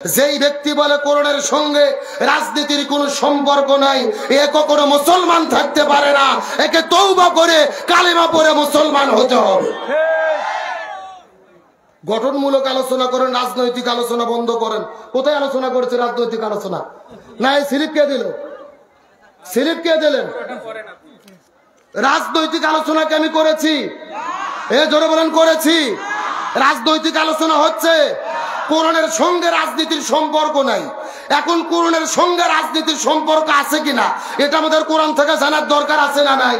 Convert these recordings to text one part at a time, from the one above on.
যেই ব্যক্তি বলে কোরআনের সঙ্গে রাজনীতির কোনো সম্পর্ক নাই, এ কখনো মুসলমান থাকতে পারে না। একে তওবা করে কালেমা পড়ে মুসলমান হতে হবে। গঠনমূলক আলোচনা করেন, রাজনৈতিক আলোচনা বন্ধ করেন। কোথায় আলোচনা করেছে রাজনৈতিক আলোচনা? না, এই স্লিপ কে দিল? স্লিপ কে দিলেন? রাজনৈতিক আলোচনাকে আমি করেছি? এ জোরে বলেন করেছি। রাজনৈতিক আলোচনা হচ্ছে, কোরআনের সঙ্গে রাজনীতির সম্পর্ক নাই। এখন কোরআনের সঙ্গে রাজনীতির সম্পর্ক আছে কিনা এটা আমাদের কোরআন থেকে জানার দরকার আছে না নাই?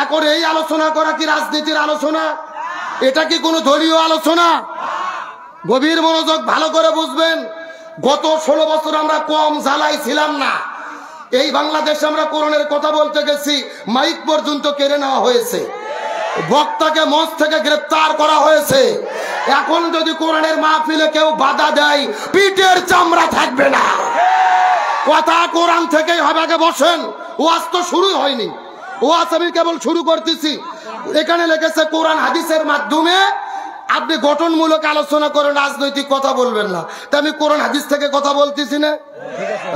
এখন এই আলোচনা করা কি রাজনীতির আলোচনা? এটা কি কোনো দলীয় আলোচনা? গভীর মনোযোগ, ভালো করে বুঝবেন। গত 16 বছর আমরা কম জ্বালাই ছিলাম না। এই বাংলাদেশে আমরা কোরআনের কথা বলতে গেছি, মাইক পর্যন্ত কেড়ে নেওয়া হয়েছে, বক্তাকে মঞ্চ থেকে গ্রেফতার করা হয়েছে। এখন যদি কোরআনের মাহফিলে কেউ বাধা দেয়, পিঠের চামড়া থাকবে না। কথা কোরআন থেকেই হবে। আগে বসেন, ওয়াজ তো শুরু হয়নি, ওয়াজ আমি কেবল শুরু করতেছি। এখানে লেগেছে কোরআন হাদিসের মাধ্যমে আপনি গঠনমূলক আলোচনা করেন, রাজনৈতিক কথা বলবেন না। তা আমি কোরআন হাদিস থেকে কথা বলতেছি না,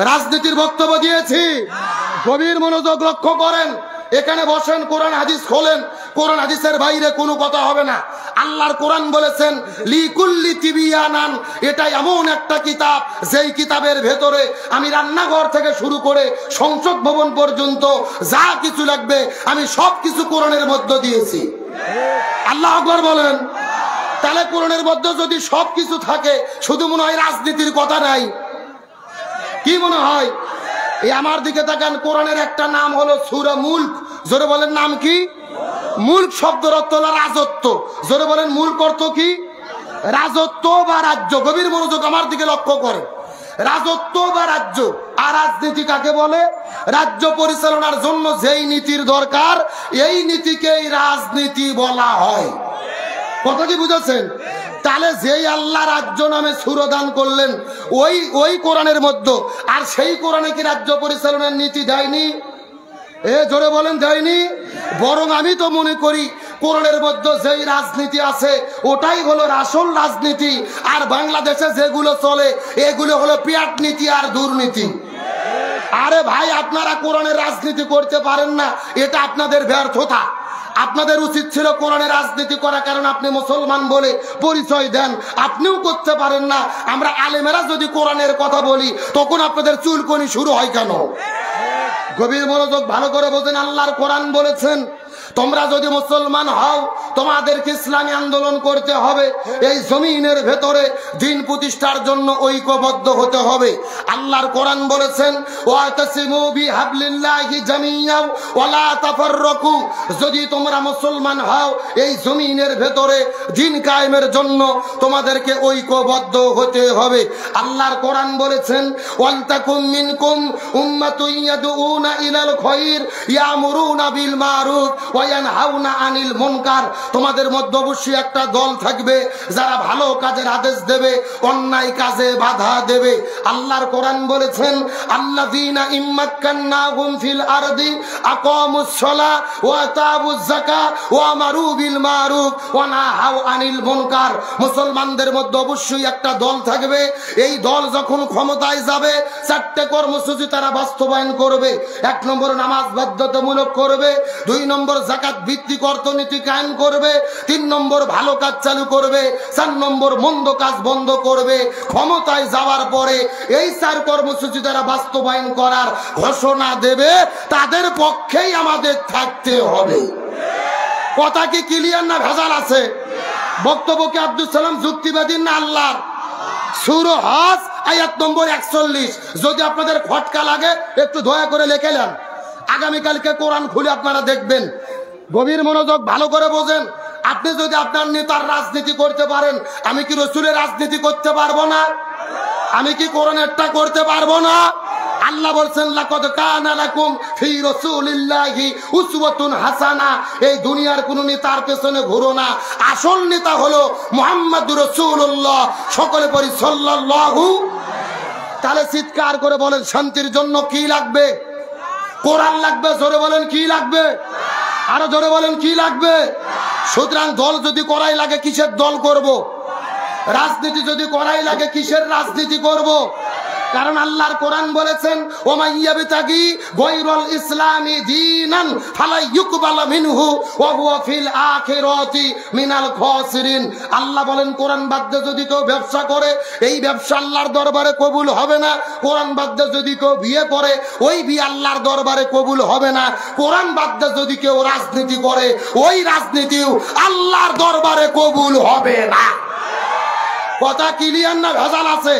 রাজনীতির বক্তব্য দিয়েছি। গভীর মনোযোগ লক্ষ্য করেন। এখানে বসেন, কোরআন হাদিস খোলেন, কোরআন হাদিসের বাইরে কোনো কথা হবে না। আল্লাহর কোরআন বলেছেন লিকুল্লি তিবিয়ানান, এটা এমন একটা কিতাব যেই কিতাবের ভেতরে আমি রান্নাঘর থেকে শুরু করে সংসদ ভবন পর্যন্ত যা কিছু লাগবে আমি সব কিছু কোরআনের মধ্যে দিয়েছি। আল্লাহু আকবার বলেন। তাহলে কোরআনের মধ্যে যদি সব কিছু থাকে, শুধু মনে হয় রাজনীতির কথা নাই? কি মনে হয়? এই আমার দিকে তাকান। কোরআনের একটা নাম হলো সূরা মুলক। জোরে বলেন নাম কি? মুলক শব্দের অর্থ হলো রাজত্ব। জোরে বলেন মুলক অর্থ কি? রাজত্ব বা রাজ্য। গভীর মনোযোগ আমার দিকে লক্ষ্য করেন। রাজত্ব বা রাজ্য। আর রাজনীতি কাকে বলে? রাজ্য পরিচালনার জন্য যেই নীতির দরকার, এই নীতিকেই রাজনীতি বলা হয়। কথা কি বুঝেছেন? তাহলে যেই আল্লাহ রাজ্য নামে সূরা দান করলেন ওই কোরআনের মধ্যে, আর সেই কোরআনে কি রাজ্য পরিচালনার নীতি দেয়নি? এ জোরে বলেন দেয়নি। বরং আমি তো মনে করি কোরআনের মধ্যে যেই রাজনীতি আছে ওটাই হলো আসল রাজনীতি। আর বাংলাদেশে যেগুলো চলে এগুলো হলো পিয়াট নীতি আর দুর্নীতি। আরে ভাই, আপনারা কোরআনের রাজনীতি করতে পারেন না, এটা আপনাদের ব্যর্থতা। আপনাদের উচিত ছিল কোরআনের রাজনীতি করা, কারণ আপনি মুসলমান বলে পরিচয় দেন, আপনিও করতে পারেন না। আমরা আলেমেরা যদি কোরআনের কথা বলি তখন আপনাদের চুলকনি শুরু হয় কেন? গভীর মনোযোগ, ভালো করে বোঝেন। আল্লাহর কোরআন বলেছেন তোমরা যদি মুসলমান হও তোমাদেরকে ইসলামী আন্দোলন করতে হবে, এই জমিনের ভেতরে দিন প্রতিষ্ঠার জন্য ঐক্যবদ্ধ হতে হবে। আল্লাহর কোরআন বলেছেন ওয়াতাসিমু বিহাবলিল্লাহি জামিআন ওয়ালা তাফাররাকু, যদি তোমরা মুসলমান হও এই জমিনের ভেতরে দিন কায়েমের জন্য তোমাদেরকে ঐক্যবদ্ধ হতে হবে। আল্লাহর কোরআন বলেছেন ওয়ালতাকুম মিনকুম উম্মাতুন ইয়াদউনা ইলাল খায়র ইয়ামুরুনা বিল মারুফ ওয়া ইয়ানহাউনা আনিল মুনকার, তোমাদের মধ্যে অবশ্যই একটা দল থাকবে যারা ভালো কাজের আদেশ দেবে, অন্যায় কাজে বাধা দেবে। আল্লাহর কোরআন বলেছেন আল্লাযীনা ইম্মাক্কান্নাহুম ফিল আরদি আকামুস সালাহ ওয়া আতাবুজ যাকাত ওয়া আমারু বিল মারুফ ওয়া নাহাউ আনিল মুনকার, মুসলমানদের মধ্যে অবশ্যই একটা দল থাকবে। এই দল যখন ক্ষমতায় যাবে 4টে কর্মসূচি তারা বাস্তবায়ন করবে। 1 নম্বর নামাজ বাধ্যতামূলক করবে, 2 নম্বর যাকাত ভিত্তিক অর্থনীতি কায়েম করবে, 3 নম্বর ভালো কাজ চালু করবে, 4 নম্বর মন্দ কাজ বন্ধ করবে। ক্ষমতায় যাওয়ার পরে এই 4 কর্মসূচি তারা বাস্তবায়ন করার ঘোষণা দেবে, তাদের পক্ষেই আমাদের থাকতে হবে। কথা কি ক্লিয়ার না ভেজাল আছে? বক্তব্য কি আব্দুল সালাম যুক্তিবাদী না আল্লাহর? সূরা হজ আয়াত নম্বর 41। যদি আপনাদের খটকা লাগে একটু দয়া করে লিখে নেন, আগামীকালকে কোরআন খুলে আপনারা দেখবেন। গভীর মনোযোগ, ভালো করে বোঝেন। আপনি যদি আপনার নেতার রাজনীতি করতে পারেন, আমি কি রাসূলের রাজনীতি করতে পারবো না? আমি কি কোরআনেরটা করতে পারবো না? আল্লাহ বলছেন লাকাদ কানা লাকুম ফি রাসূলিল্লাহি উসওয়াতুন হাসানা, এই দুনিয়ার কোন নেতার পেছনে ঘুরো না, আসল নেতা হলো মুহাম্মদুর রাসূলুল্লাহ। সকলে পড়ি সাল্লাল্লাহু। তাহলে চিৎকার করে বলেন শান্তির জন্য কি লাগবে? কোরআন লাগবে। জোরে বলেন কি লাগবে? আরো জোরে বলেন কি লাগবে? সুতরাং দল যদি করাই লাগে কিসের দল করব? রাজনীতি যদি করাই লাগে কিসের রাজনীতি করব? কারণ আল্লাহর কোরআন বলেছেন ওমাইয়াবতাগি গায়রুল ইসলামি দীনান ফালা ইউকবালা মিনহু ওয়া হুয়া ফিল আখিরাতি মিনাল খাসিরিন। আল্লাহ বলেন কোরআন বাদ দিয়ে যদি কেউ ব্যবসা করে এই ব্যবসা আল্লাহর দরবারে কবুল হবে না। কোরআন বাদ দিয়ে যদি কেউ বিয়ে করে ওই বিয়ে আল্লাহর দরবারে কবুল হবে না। কোরআন বাদ দিয়ে যদি কেউ রাজনীতি করে ওই রাজনীতিও আল্লাহর দরবারে কবুল হবে না। কথা ক্লিয়ার না ভেজাল আছে?